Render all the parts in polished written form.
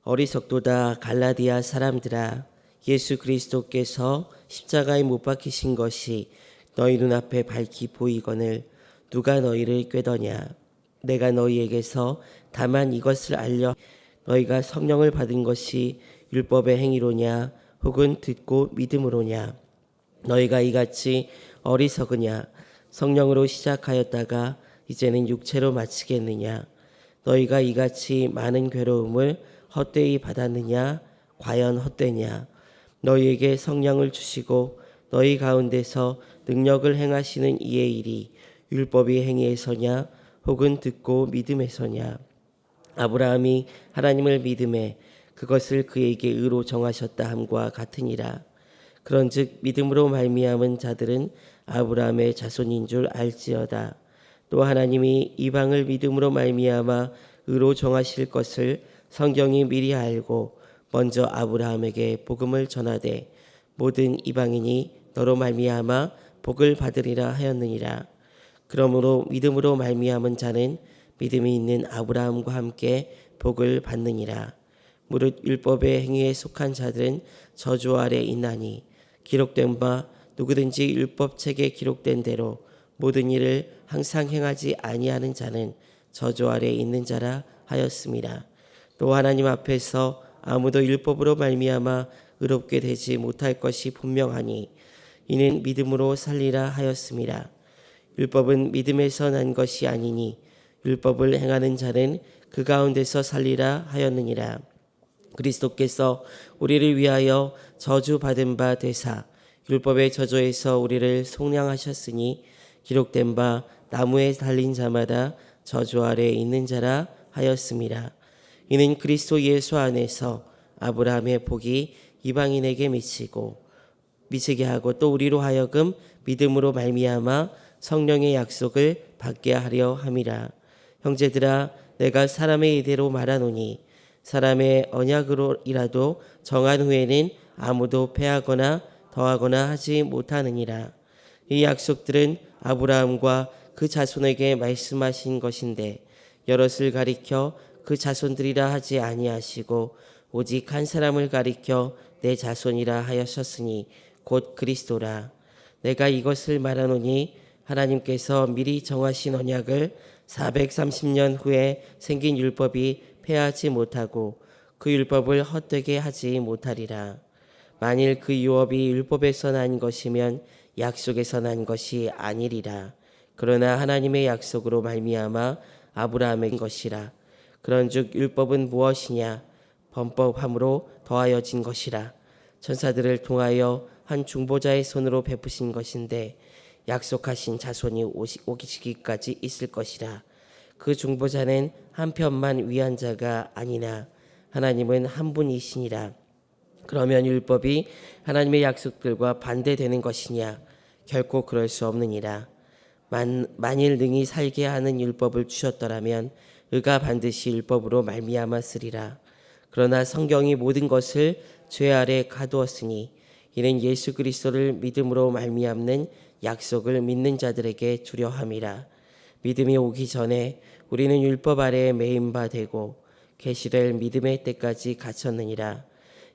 어리석도다 갈라디아 사람들아, 예수 그리스도께서 십자가에 못 박히신 것이 너희 눈앞에 밝히 보이거늘 누가 너희를 꾀더냐. 내가 너희에게서 다만 이것을 알려 너희가 성령을 받은 것이 율법의 행위로냐 혹은 듣고 믿음으로냐. 너희가 이같이 어리석으냐. 성령으로 시작하였다가 이제는 육체로 마치겠느냐. 너희가 이같이 많은 괴로움을 헛되이 받았느냐. 과연 헛되냐. 너희에게 성령을 주시고 너희 가운데서 능력을 행하시는 이의 일이 율법의 행위에서냐 혹은 듣고 믿음에서냐. 아브라함이 하나님을 믿음에 그것을 그에게 의로 정하셨다 함과 같으니라. 그런즉 믿음으로 말미암은 자들은 아브라함의 자손인 줄 알지어다. 또 하나님이 이방을 믿음으로 말미암아 의로 정하실 것을 성경이 미리 알고 먼저 아브라함에게 복음을 전하되 모든 이방인이 너로 말미암아 복을 받으리라 하였느니라. 그러므로 믿음으로 말미암은 자는 믿음이 있는 아브라함과 함께 복을 받느니라. 무릇 율법의 행위에 속한 자들은 저주 아래 있나니 기록된 바 누구든지 율법책에 기록된 대로 모든 일을 항상 행하지 아니하는 자는 저주 아래 있는 자라 하였습니다. 또 하나님 앞에서 아무도 율법으로 말미암아 의롭게 되지 못할 것이 분명하니 이는 믿음으로 살리라 하였습니다. 율법은 믿음에서 난 것이 아니니 율법을 행하는 자는 그 가운데서 살리라 하였느니라. 그리스도께서 우리를 위하여 저주받은 바 되사 율법의 저주에서 우리를 속량하셨으니 기록된 바 나무에 달린 자마다 저주 아래에 있는 자라 하였습니다. 이는 그리스도 예수 안에서 아브라함의 복이 이방인에게 미치게 하고 또 우리로 하여금 믿음으로 말미암아 성령의 약속을 받게 하려 함이라. 형제들아, 내가 사람의 이대로 말하노니 사람의 언약으로이라도 정한 후에는 아무도 패하거나 더하거나 하지 못하느니라. 이 약속들은 아브라함과 그 자손에게 말씀하신 것인데 여럿을 가리켜 그 자손들이라 하지 아니하시고 오직 한 사람을 가리켜 내 자손이라 하셨으니 곧 그리스도라. 내가 이것을 말하노니 하나님께서 미리 정하신 언약을 430년 후에 생긴 율법이 폐하지 못하고 그 율법을 헛되게 하지 못하리라. 만일 그 유업이 율법에서 난 것이면 약속에서 난 것이 아니리라. 그러나 하나님의 약속으로 말미암아 아브라함의 것이라. 그런즉 율법은 무엇이냐? 범법함으로 더하여진 것이라. 천사들을 통하여 한 중보자의 손으로 베푸신 것인데 약속하신 자손이 오시기까지 있을 것이라. 그 중보자는 한편만 위한 자가 아니나 하나님은 한 분이시니라. 그러면 율법이 하나님의 약속들과 반대되는 것이냐? 결코 그럴 수 없느니라. 만일 능히 살게 하는 율법을 주셨더라면 의가 반드시 율법으로 말미암았으리라. 그러나 성경이 모든 것을 죄 아래 가두었으니 이는 예수 그리스도를 믿음으로 말미암는 약속을 믿는 자들에게 주려 함이라. 믿음이 오기 전에 우리는 율법 아래에 매인 바 되고 계시될 믿음의 때까지 갇혔느니라.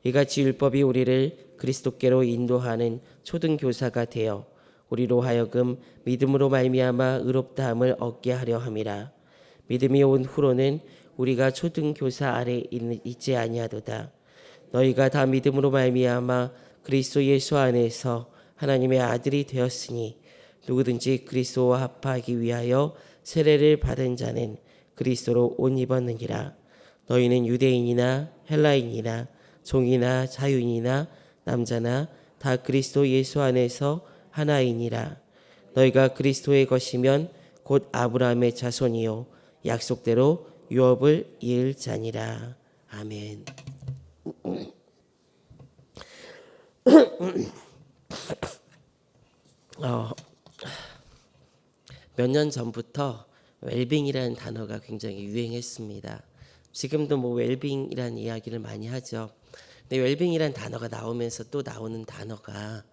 이같이 율법이 우리를 그리스도께로 인도하는 초등교사가 되어 우리로 하여금 믿음으로 말미암아 의롭다함을 얻게 하려 함이라. 믿음이 온 후로는 우리가 초등교사 아래 있지 아니하도다. 너희가 다 믿음으로 말미암아 그리스도 예수 안에서 하나님의 아들이 되었으니 누구든지 그리스도와 합하기 위하여 세례를 받은 자는 그리스도로 옷 입었느니라. 너희는 유대인이나 헬라인이나 종이나 자유인이나 남자나 다 그리스도 예수 안에서 하나이니라. 너희가 그리스도의 것이면 곧 아브라함의 자손이요 약속대로 유업을 이을 자니라. 아멘. 몇 년 전부터 웰빙이라는 단어가 굉장히 유행했습니다. 지금도 웰빙이라는 이야기를 많이 하죠. 근데 웰빙이라는 단어가 나오면서 또 나오는 단어가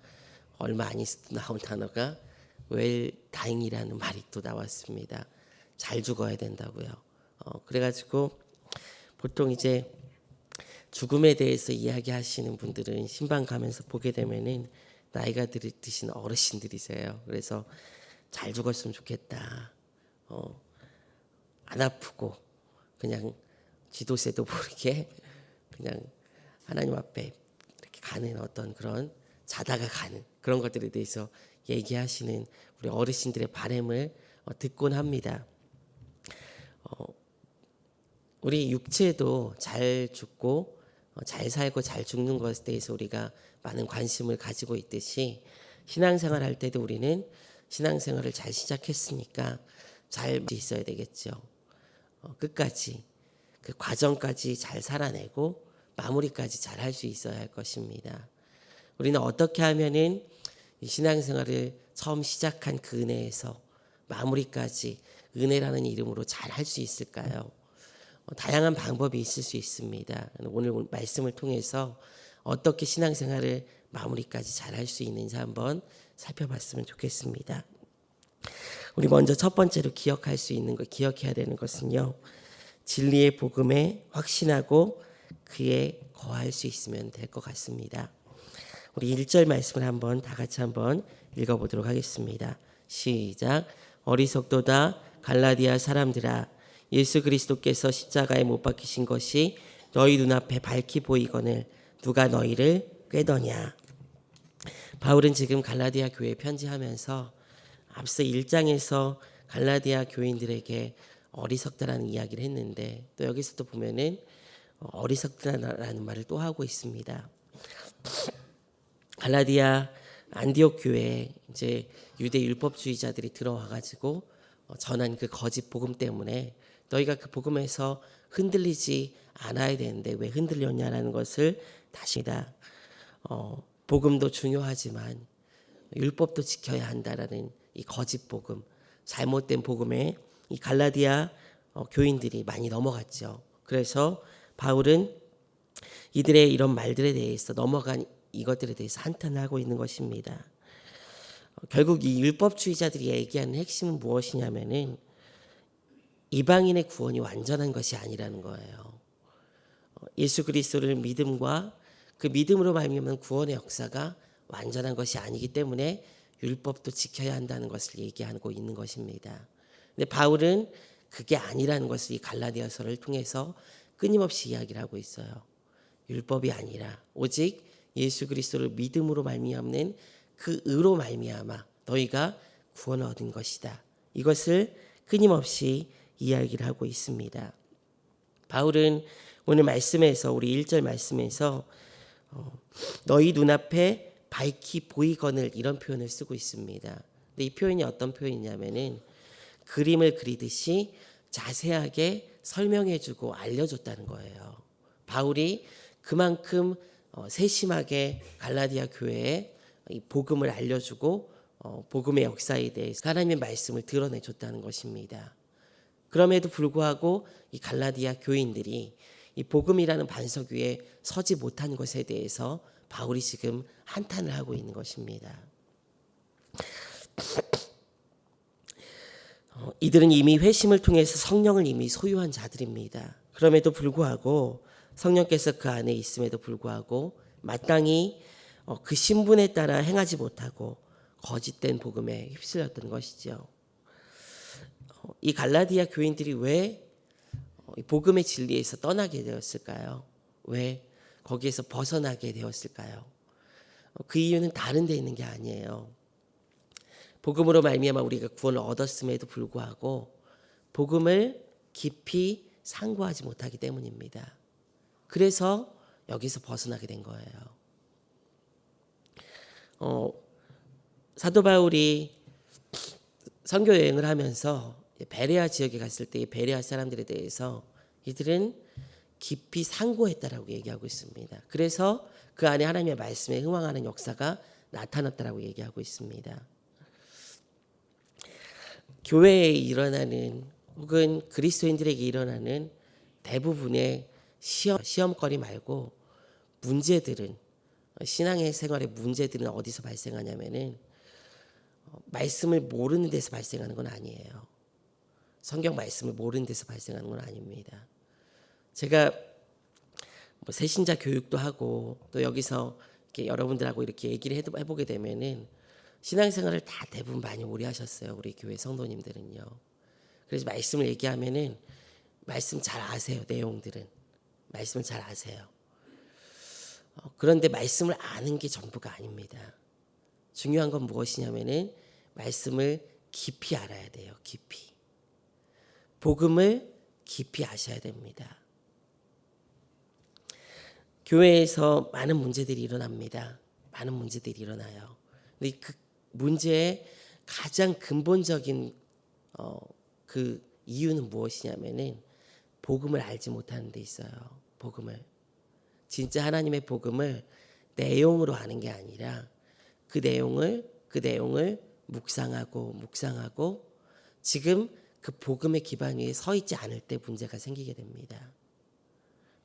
얼마 안 있어 나온 단어가 웰다잉이라는 말이 또 나왔습니다. 잘 죽어야 된다고요. 그래가지고 보통 이제 죽음에 대해서 이야기하시는 분들은 신방 가면서 보게 되면은 나이가 드신 어르신들이세요. 그래서 잘 죽었으면 좋겠다. 안 아프고 그냥 지도새도 모르게 그냥 하나님 앞에 이렇게 가는 어떤 그런 자다가 가는 그런 것들에 대해서 얘기하시는 우리 어르신들의 바람을 듣곤 합니다. 우리 육체도 잘 죽고 잘 살고 잘 죽는 것에 대해서 우리가 많은 관심을 가지고 있듯이 신앙생활 할 때도 우리는 신앙생활을 잘 시작했으니까 잘 있어야 되겠죠. 끝까지 그 과정까지 잘 살아내고 마무리까지 잘 할 수 있어야 할 것입니다. 우리는 어떻게 하면은 이 신앙생활을 처음 시작한 그 은혜에서 마무리까지 은혜라는 이름으로 잘 할 수 있을까요? 다양한 방법이 있을 수 있습니다. 오늘 말씀을 통해서 어떻게 신앙생활을 마무리까지 잘 할 수 있는지 한번 살펴봤으면 좋겠습니다. 우리 먼저 첫 번째로 기억해야 되는 것은요. 진리의 복음에 확신하고 그에 거할 수 있으면 될 것 같습니다. 우리 1절 말씀을 한번 다 같이 한번 읽어보도록 하겠습니다. 시작. 어리석도다 갈라디아 사람들아, 예수 그리스도께서 십자가에 못 박히신 것이 너희 눈앞에 밝히 보이거늘 누가 너희를 꾀더냐. 바울은 지금 갈라디아 교회에 편지하면서 앞서 1장에서 갈라디아 교인들에게 어리석다라는 이야기를 했는데 또 여기서 또 보면은 어리석다라는 말을 또 하고 있습니다. 갈라디아 안디옥 교회에 이제 유대 율법주의자들이 들어와 가지고 전한 그 거짓 복음 때문에 너희가 그 복음에서 흔들리지 않아야 되는데 왜 흔들렸냐라는 것을 다시다. 복음도 중요하지만 율법도 지켜야 한다라는 이 거짓 복음, 잘못된 복음에 이 갈라디아 교인들이 많이 넘어갔죠. 그래서 바울은 이들의 이런 말들에 대해서 넘어간 이것들에 대해서 한탄을 하고 있는 것입니다. 결국 이 율법주의자들이 얘기하는 핵심은 무엇이냐면은 이방인의 구원이 완전한 것이 아니라는 거예요. 예수 그리스도를 믿음과 그 믿음으로 말미암은 구원의 역사가 완전한 것이 아니기 때문에 율법도 지켜야 한다는 것을 얘기하고 있는 것입니다. 근데 바울은 그게 아니라는 것을 이 갈라디아서를 통해서 끊임없이 이야기를 하고 있어요. 율법이 아니라 오직 예수 그리스도를 믿음으로 말미암는 그 의로 말미암아 너희가 구원을 얻은 것이다. 이것을 끊임없이 이야기를 하고 있습니다. 바울은 오늘 말씀에서 우리 1절 말씀에서 너희 눈앞에 밝히 보이거늘 이런 표현을 쓰고 있습니다. 근데 이 표현이 어떤 표현이냐면은 그림을 그리듯이 자세하게 설명해주고 알려줬다는 거예요. 바울이 그만큼 세심하게 갈라디아 교회에 이 복음을 알려주고 복음의 역사에 대해서 하나님의 말씀을 드러내줬다는 것입니다. 그럼에도 불구하고 이 갈라디아 교인들이 이 복음이라는 반석 위에 서지 못한 것에 대해서 바울이 지금 한탄을 하고 있는 것입니다. 이들은 이미 회심을 통해서 성령을 이미 소유한 자들입니다. 그럼에도 불구하고 성령께서 그 안에 있음에도 불구하고 마땅히 그 신분에 따라 행하지 못하고 거짓된 복음에 휩쓸렸던 것이죠. 이 갈라디아 교인들이 왜 복음의 진리에서 떠나게 되었을까요? 왜 거기에서 벗어나게 되었을까요? 그 이유는 다른 데 있는 게 아니에요. 복음으로 말미암아 우리가 구원을 얻었음에도 불구하고 복음을 깊이 상고하지 못하기 때문입니다. 그래서 여기서 벗어나게 된 거예요. 사도 바울이 선교 여행을 하면서 베레아 지역에 갔을 때 베레아 사람들에 대해서 이들은 깊이 상고했다라고 얘기하고 있습니다. 그래서 그 안에 하나님의 말씀에 흥황하는 역사가 나타났다라고 얘기하고 있습니다. 교회에 일어나는 혹은 그리스도인들에게 일어나는 대부분의 시험거리 말고 문제들은 신앙의 생활의 문제들은 어디서 발생하냐면은 말씀을 모르는 데서 발생하는 건 아니에요. 성경 말씀을 모르는 데서 발생하는 건 아닙니다. 제가 뭐 새신자 교육도 하고 또 여기서 이렇게 여러분들하고 이렇게 얘기를 해보게 되면은 신앙생활을 다 대부분 많이 오래 하셨어요. 우리 교회 성도님들은요. 그래서 말씀을 얘기하면은 말씀 잘 아세요. 내용들은 말씀을 잘 아세요. 그런데 말씀을 아는 게 전부가 아닙니다. 중요한 건 무엇이냐면은 말씀을 깊이 알아야 돼요. 깊이. 복음을 깊이 아셔야 됩니다. 교회에서 많은 문제들이 일어납니다. 많은 문제들이 일어나요. 근데 그 문제의 가장 근본적인 그 이유는 무엇이냐면은 복음을 알지 못하는 데 있어요. 복음을. 진짜 하나님의 복음을 내용으로 아는 게 아니라 그 내용을 묵상하고 지금 그 복음의 기반 위에 서 있지 않을 때 문제가 생기게 됩니다.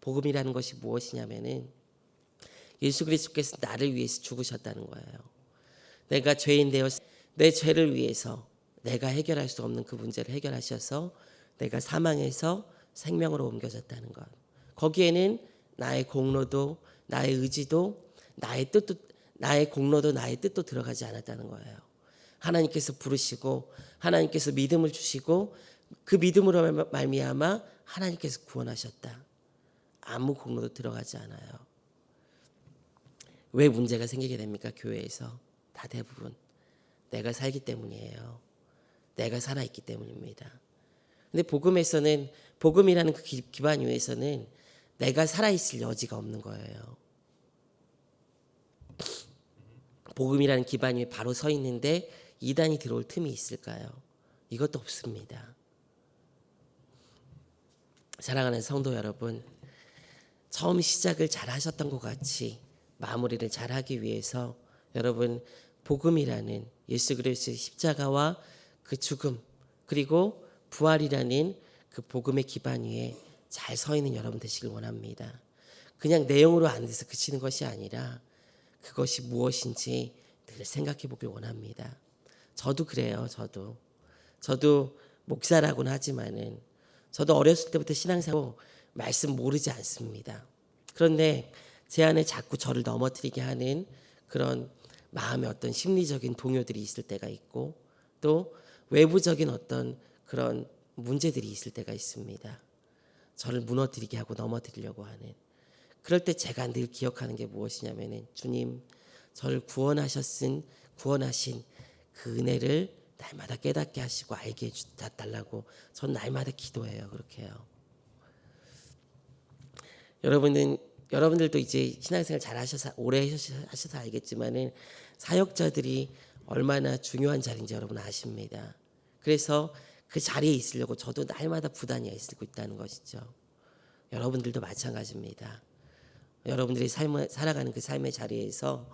복음이라는 것이 무엇이냐면은 예수 그리스도께서 나를 위해서 죽으셨다는 거예요. 내가 죄인 되어 내 죄를 위해서 내가 해결할 수 없는 그 문제를 해결하셔서 내가 사망에서 생명으로 옮겨졌다는 것. 거기에는 나의 공로도 나의 의지도 나의 공로도 나의 뜻도 들어가지 않았다는 거예요. 하나님께서 부르시고 하나님께서 믿음을 주시고 그 믿음으로 말미암아 하나님께서 구원하셨다. 아무 공로도 들어가지 않아요. 왜 문제가 생기게 됩니까? 교회에서 다 대부분 내가 살기 때문이에요. 내가 살아있기 때문입니다. 근데 복음에서는 복음이라는 그 기반 위에서는 내가 살아있을 여지가 없는 거예요. 복음이라는 기반 위에 바로 서 있는데 이단이 들어올 틈이 있을까요? 이것도 없습니다. 사랑하는 성도 여러분, 처음 시작을 잘 하셨던 것 같이 마무리를 잘 하기 위해서 여러분 복음이라는 예수 그리스도의 십자가와 그 죽음 그리고 부활이라는 그 복음의 기반 위에 잘 서 있는 여러분 되시길 원합니다. 그냥 내용으로 안 돼서 그치는 것이 아니라 그것이 무엇인지 늘 생각해 보길 원합니다. 저도 그래요. 저도 목사라고는 하지만은 저도 어렸을 때부터 신앙생활 말씀 모르지 않습니다. 그런데 제 안에 자꾸 저를 넘어뜨리게 하는 그런 마음의 어떤 심리적인 동요들이 있을 때가 있고 또 외부적인 어떤 그런 문제들이 있을 때가 있습니다. 저를 무너뜨리게 하고 넘어뜨리려고 하는. 그럴 때 제가 늘 기억하는 게 무엇이냐면은 주님 저를 구원하신 그 은혜를 날마다 깨닫게 하시고 알게 해달라고 전 날마다 기도해요. 그렇게 해요. 여러분들도 이제 신앙생활 잘 하셔서 오래 하셔서 알겠지만은 사역자들이 얼마나 중요한 자리인지 여러분 아십니다. 그래서 그 자리에 있으려고 저도 날마다 부단히 애쓰고 있다는 것이죠. 여러분들도 마찬가지입니다. 여러분들이 살아가는 그 삶의 자리에서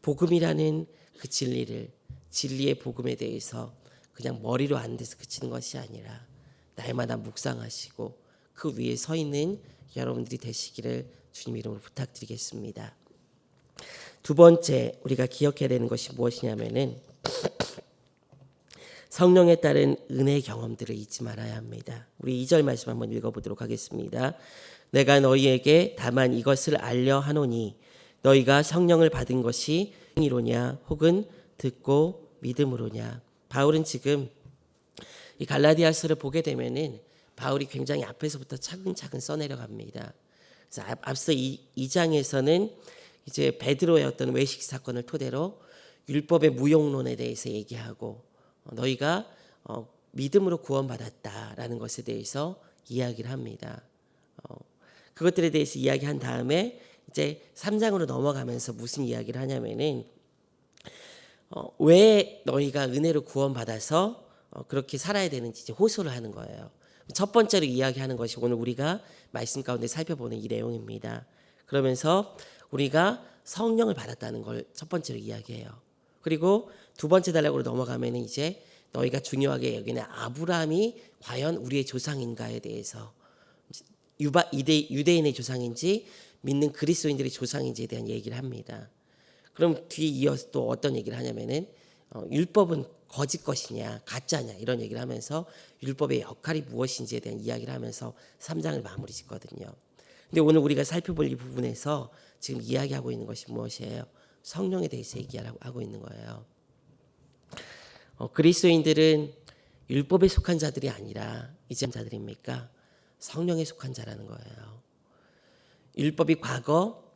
복음이라는 그 진리의 복음에 대해서 그냥 머리로 안 돼서 그치는 것이 아니라 날마다 묵상하시고 그 위에 서 있는 여러분들이 되시기를 주님 이름으로 부탁드리겠습니다. 두 번째 우리가 기억해야 되는 것이 무엇이냐면은 성령에 따른 은혜의 경험들을 잊지 말아야 합니다. 우리 2절 말씀 한번 읽어보도록 하겠습니다. 내가 너희에게 다만 이것을 알려 하노니 너희가 성령을 받은 것이 이로냐 혹은 듣고 믿음으로냐. 바울은 지금 이 갈라디아서를 보게 되면은 바울이 굉장히 앞에서부터 차근차근 써내려갑니다. 그래서 앞서 2장에서는 이제 베드로의 어떤 외식 사건을 토대로 율법의 무용론에 대해서 얘기하고 너희가 믿음으로 구원받았다라는 것에 대해서 이야기를 합니다. 그것들에 대해서 이야기한 다음에 이제 3장으로 넘어가면서 무슨 이야기를 하냐면은 왜 너희가 은혜로 구원받아서 그렇게 살아야 되는지 이제 호소를 하는 거예요. 첫 번째로 이야기하는 것이 오늘 우리가 말씀 가운데 살펴보는 이 내용입니다. 그러면서 우리가 성령을 받았다는 걸 첫 번째로 이야기해요. 그리고 두 번째 단락으로 넘어가면 이제 너희가 중요하게 여기는 아브라함이 과연 우리의 조상인가에 대해서 유대인의 조상인지 믿는 그리스도인들의 조상인지에 대한 얘기를 합니다. 그럼 뒤에 이어서 또 어떤 얘기를 하냐면은 율법은 거짓 것이냐 가짜냐 이런 얘기를 하면서 율법의 역할이 무엇인지에 대한 이야기를 하면서 3장을 마무리 짓거든요. 근데 오늘 우리가 살펴볼 이 부분에서 지금 이야기하고 있는 것이 무엇이에요? 성령에 대해서 얘기하고 있는 거예요. 그리스도인들은 율법에 속한 자들이 아니라 이제 자들입니까? 성령에 속한 자라는 거예요. 율법이 과거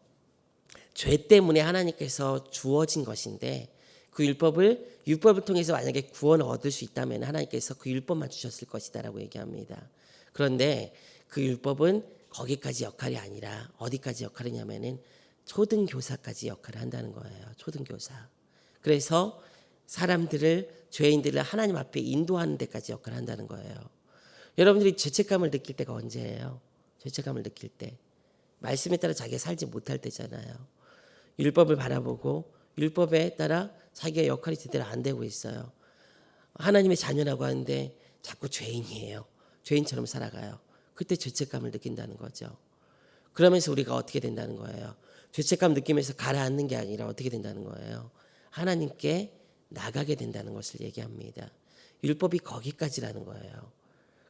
죄 때문에 하나님께서 주어진 것인데 그 율법을 통해서 만약에 구원을 얻을 수 있다면 하나님께서 그 율법만 주셨을 것이다라고 얘기합니다. 그런데 그 율법은 거기까지 역할이 아니라 어디까지 역할이냐면은 초등교사까지 역할을 한다는 거예요. 초등교사. 그래서 사람들을 죄인들을 하나님 앞에 인도하는 데까지 역할을 한다는 거예요. 여러분들이 죄책감을 느낄 때가 언제예요? 죄책감을 느낄 때 말씀에 따라 자기가 살지 못할 때잖아요. 율법을 바라보고 율법에 따라 자기의 역할이 제대로 안 되고 있어요. 하나님의 자녀라고 하는데 자꾸 죄인이에요. 죄인처럼 살아가요. 그때 죄책감을 느낀다는 거죠. 그러면서 우리가 어떻게 된다는 거예요? 죄책감 느끼면서 가라앉는 게 아니라 어떻게 된다는 거예요? 하나님께 나가게 된다는 것을 얘기합니다. 율법이 거기까지라는 거예요.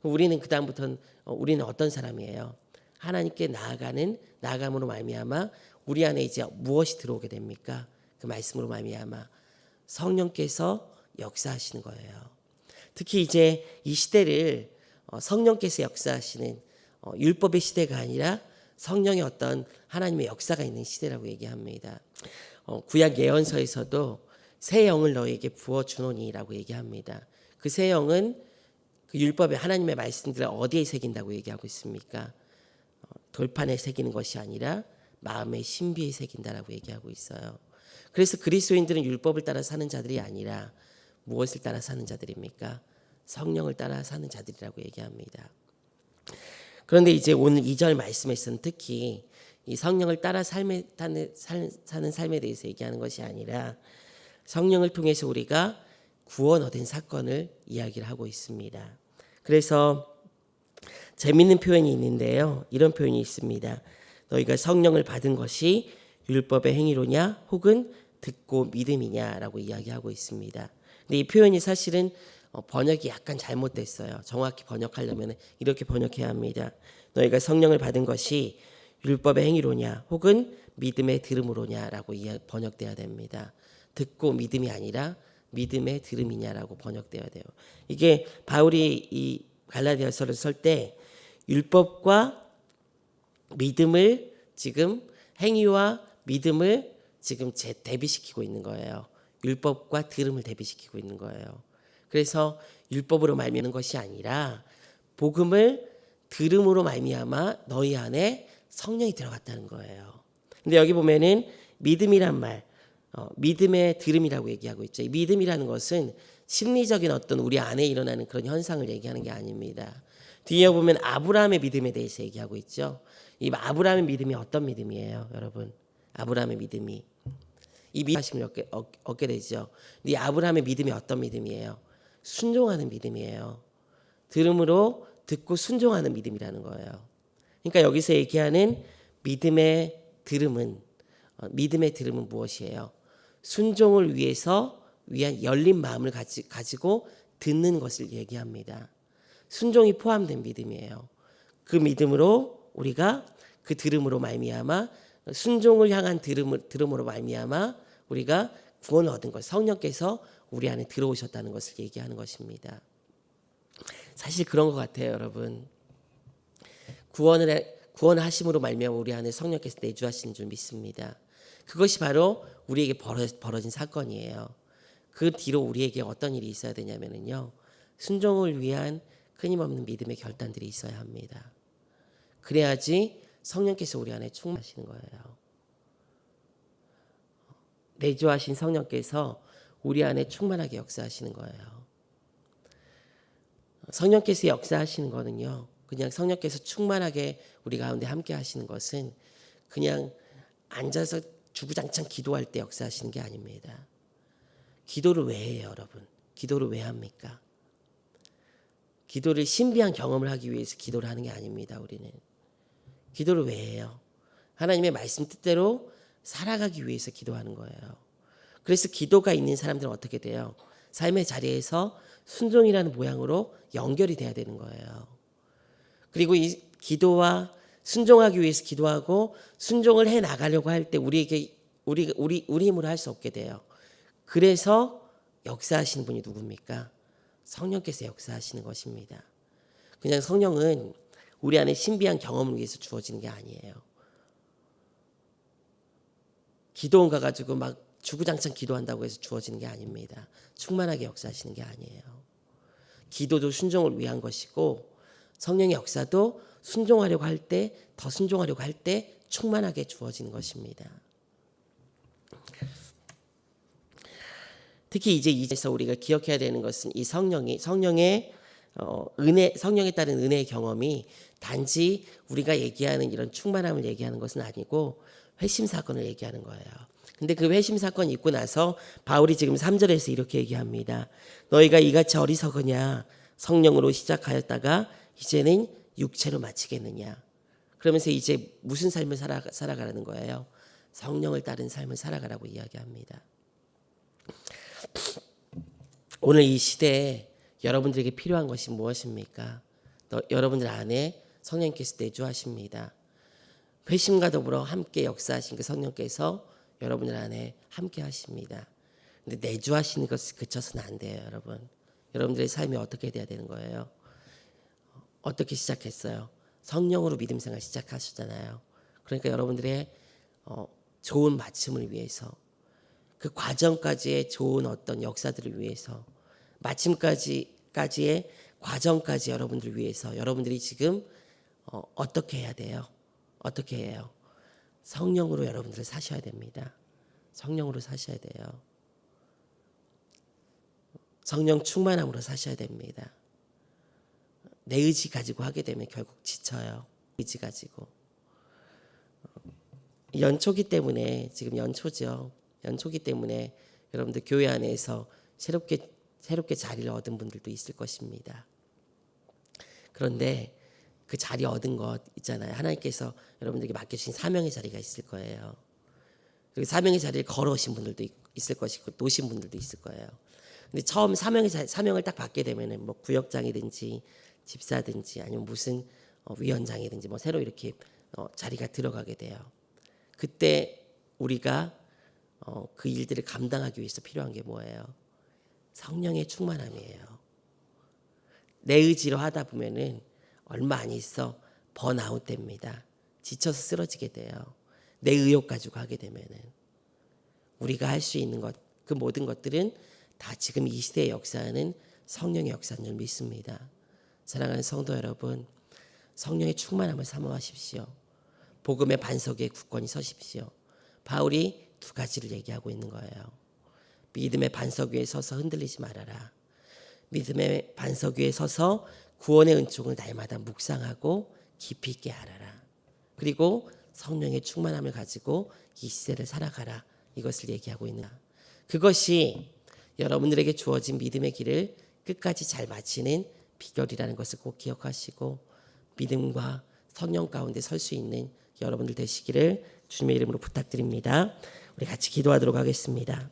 우리는 그 다음부터는 우리는 어떤 사람이에요? 하나님께 나아감으로 말미암아 우리 안에 이제 무엇이 들어오게 됩니까? 그 말씀으로 말미암아 성령께서 역사하시는 거예요. 특히 이제 이 시대를 성령께서 역사하시는 율법의 시대가 아니라 성령의 어떤 하나님의 역사가 있는 시대라고 얘기합니다. 구약 예언서에서도 새 영을 너에게 부어 주노니라고 얘기합니다. 그 새 영은 그 율법의 하나님의 말씀들을 어디에 새긴다고 얘기하고 있습니까? 돌판에 새기는 것이 아니라 마음의 신비에 새긴다라고 얘기하고 있어요. 그래서 그리스도인들은 율법을 따라 사는 자들이 아니라 무엇을 따라 사는 자들입니까? 성령을 따라 사는 자들이라고 얘기합니다. 그런데 이제 오늘 2절 말씀에서는 특히 이 성령을 따라 사는 삶에 대해서 얘기하는 것이 아니라 성령을 통해서 우리가 구원 얻은 사건을 이야기를 하고 있습니다. 그래서 재미있는 표현이 있는데요. 이런 표현이 있습니다. 너희가 성령을 받은 것이 율법의 행위로냐 혹은 듣고 믿음이냐라고 이야기하고 있습니다. 근데 이 표현이 사실은 번역이 약간 잘못됐어요. 정확히 번역하려면 이렇게 번역해야 합니다. 너희가 성령을 받은 것이 율법의 행위로냐 혹은 믿음의 들음으로냐라고 번역돼야 됩니다. 듣고 믿음이 아니라 믿음의 들음이냐라고 번역돼야 돼요. 이게 바울이 이 갈라디아서를 쓸 때 율법과 믿음을 지금 행위와 믿음을 지금 대비시키고 있는 거예요. 율법과 들음을 대비시키고 있는 거예요. 그래서 율법으로 말미암는 것이 아니라 복음을 들음으로 말미암아 너희 안에 성령이 들어갔다는 거예요. 근데 여기 보면은 믿음이란 말, 믿음의 들음이라고 얘기하고 있죠. 이 믿음이라는 것은 심리적인 어떤 우리 안에 일어나는 그런 현상을 얘기하는 게 아닙니다. 뒤에 보면 아브라함의 믿음에 대해서 얘기하고 있죠. 이 아브라함의 믿음이 어떤 믿음이에요, 여러분? 아브라함의 믿음이 이 믿음을 얻게 되죠. 이 아브라함의 믿음이 어떤 믿음이에요? 순종하는 믿음이에요. 들음으로 듣고 순종하는 믿음이라는 거예요. 그러니까 여기서 얘기하는 믿음의 들음은 무엇이에요? 순종을 위한 열린 마음을 가지고 듣는 것을 얘기합니다. 순종이 포함된 믿음이에요. 그 믿음으로 우리가 그 들음으로 말미암아 순종을 향한 들음으로 말미암아 우리가 구원을 얻은 것, 성령께서 우리 안에 들어오셨다는 것을 얘기하는 것입니다. 사실 그런 것 같아요, 여러분. 구원하심으로 말미암아 우리 안에 성령께서 내주하시는 줄 믿습니다. 그것이 바로 우리에게 벌어진 사건이에요. 그 뒤로 우리에게 어떤 일이 있어야 되냐면요, 순종을 위한 끊임없는 믿음의 결단들이 있어야 합니다. 그래야지 성령께서 우리 안에 충만하시는 거예요. 내주하신 성령께서 우리 안에 충만하게 역사하시는 거예요. 성령께서 역사하시는 거는요, 그냥 성령께서 충만하게 우리 가운데 함께 하시는 것은 그냥 앉아서 주구장창 기도할 때 역사하시는 게 아닙니다. 기도를 왜 해요, 여러분? 기도를 왜 합니까? 기도를 신비한 경험을 하기 위해서 기도를 하는 게 아닙니다. 우리는 기도를 왜 해요? 하나님의 말씀 뜻대로 살아가기 위해서 기도하는 거예요. 그래서 기도가 있는 사람들은 어떻게 돼요? 삶의 자리에서 순종이라는 모양으로 연결이 돼야 되는 거예요. 그리고 이 기도와 순종하기 위해서 기도하고 순종을 해 나가려고 할 때 우리 힘으로 할 수 없게 돼요. 그래서 역사하시는 분이 누굽니까? 성령께서 역사하시는 것입니다. 그냥 성령은 우리 안에 신비한 경험을 위해서 주어지는 게 아니에요. 기도원 가가지고 막 주구장창 기도한다고 해서 주어지는 게 아닙니다. 충만하게 역사하시는 게 아니에요. 기도도 순종을 위한 것이고 성령의 역사도 순종하려고 할 때, 더 순종하려고 할 때 충만하게 주어지는 것입니다. 특히 이제서 우리가 기억해야 되는 것은 이 성령의 성령에 따른 은혜의 경험이 단지 우리가 얘기하는 이런 충만함을 얘기하는 것은 아니고 회심 사건을 얘기하는 거예요. 근데 그 회심 사건이 있고 나서 바울이 지금 3절에서 이렇게 얘기합니다. 너희가 이같이 어리석으냐? 성령으로 시작하였다가 이제는 육체로 마치겠느냐? 그러면서 이제 무슨 삶을 살아가라는 거예요? 성령을 따른 삶을 살아가라고 이야기합니다. 오늘 이 시대에 여러분들에게 필요한 것이 무엇입니까? 여러분들 안에 성령께서 내주하십니다. 회심과 더불어 함께 역사하신 그 성령께서 여러분들 안에 함께 하십니다. 근데 내주하시는 것을 그쳐서는 안 돼요, 여러분. 여러분들의 삶이 어떻게 돼야 되는 거예요? 어떻게 시작했어요? 성령으로 믿음 생활 시작하셨잖아요. 그러니까 여러분들의 좋은 마침을 위해서, 그 과정까지의 좋은 어떤 역사들을 위해서, 마침까지의 과정까지 여러분들을 위해서 여러분들이 지금 어떻게 해야 돼요? 어떻게 해요? 성령으로 여러분들을 사셔야 됩니다. 성령으로 사셔야 돼요. 성령 충만함으로 사셔야 됩니다. 내 의지 가지고 하게 되면 결국 지쳐요. 의지 가지고. 연초기 때문에, 지금 연초죠. 연초기 때문에 여러분들 교회 안에서 새롭게 자리를 얻은 분들도 있을 것입니다. 그런데 그 자리 얻은 것 있잖아요. 하나님께서 여러분들에게 맡겨주신 사명의 자리가 있을 거예요. 그리고 사명의 자리를 걸어오신 분들도 있을 것이고 놓으신 분들도 있을 거예요. 근데 처음 사명을 딱 받게 되면은 뭐 구역장이든지 집사든지 아니면 무슨 위원장이든지 뭐 새로 이렇게 자리가 들어가게 돼요. 그때 우리가 그 일들을 감당하기 위해서 필요한 게 뭐예요? 성령의 충만함이에요. 내 의지로 하다 보면은 얼마 안 있어 번아웃 됩니다. 지쳐서 쓰러지게 돼요. 내 의욕 가지고 하게 되면은. 우리가 할 수 있는 것, 그 모든 것들은 다 지금 이 시대의 역사는 성령의 역사인 줄 믿습니다. 사랑하는 성도 여러분, 성령의 충만함을 사모하십시오. 복음의 반석 위에 굳건히 서십시오. 바울이 두 가지를 얘기하고 있는 거예요. 믿음의 반석 위에 서서 흔들리지 말아라. 믿음의 반석 위에 서서 구원의 은총을 날마다 묵상하고 깊이 있게 알아라. 그리고 성령의 충만함을 가지고 이 시대를 살아가라. 이것을 얘기하고 있는 거예요. 그것이 여러분들에게 주어진 믿음의 길을 끝까지 잘 마치는 비결이라는 것을 꼭 기억하시고 믿음과 성령 가운데 설 수 있는 여러분들 되시기를 주님의 이름으로 부탁드립니다. 우리 같이 기도하도록 하겠습니다.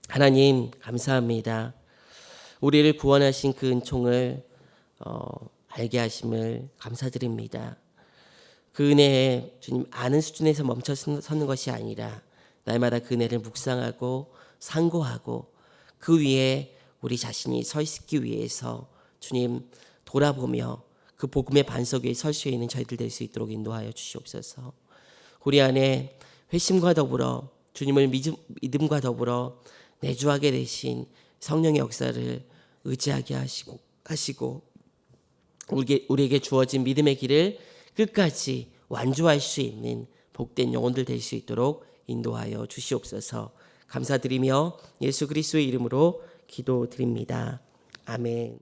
하나님 감사합니다. 우리를 구원하신 그 은총을 알게 하심을 감사드립니다. 그 은혜에 주님 아는 수준에서 멈춰 서는 것이 아니라 날마다 그 은혜를 묵상하고 상고하고 그 위에 우리 자신이 서 있기 위해서 주님 돌아보며 그 복음의 반석 위에 설 수 있는 저희들 될 수 있도록 인도하여 주시옵소서. 우리 안에 회심과 더불어 주님을 믿음과 더불어 내주하게 되신 성령의 역사를 의지하게 하시고 우리에게 주어진 믿음의 길을 끝까지 완주할 수 있는 복된 영혼들 될 수 있도록 인도하여 주시옵소서. 감사드리며 예수 그리스도의 이름으로 기도드립니다. 아멘.